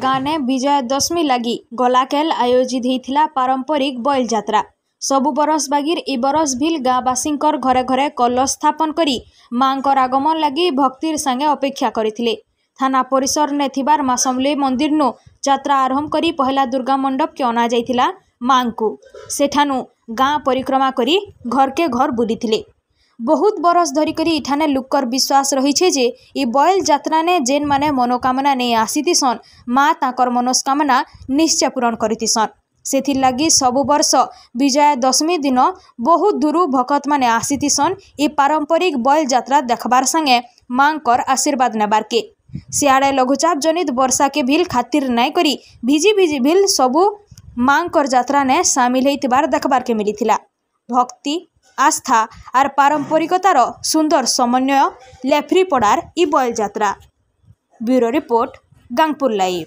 गाँव ने विजय दशमी लगी गलाकेल आयोजित होता पारंपरिक बैल यात्रा। सबु बरस बागिर इ बरस भिल गाँववासींकर घरे घरे कलश स्थापन करी मांकर आगमन लगी भक्तिर संगे अपेक्षा करथिले। थाना परिसर ने थिबार मां समलेई मंदिर नु यात्रा आरंभ करी पहला दुर्गा मंडप के अना जाइथिला। मां को सेठानु गाँ परिक्रमा करी घर के घर बुलीथिले। बहुत बरस धरी करी इठाने लुकर विश्वास रही छे जे इ बैल यात्रा ने जेन माने मनोकामना नहीं आसीथिसन माँ ताकर मनोस्कामना निश्चय पूरण करिथिसन। सेथिर लगी सबु वर्ष विजया दशमी दिन बहुत दूर भक्त माने आसीथिसन इ पारंपरिक बैल यात्रा देखबार संगे मांकर आशीर्वाद नेबार के। सियाड़े लघुचाप जनित वर्षा के भील खातिर नाय करी भिजी भिजी भील सबु मांकर यात्रा ने सामिल होइतिबार देखबार के मिलिथिला। भक्ति आस्था और पारंपरिकतार सुंदर समन्वय लेफ्रीपड़ार इ बैल यात्रा। Bureau report Gangpur live.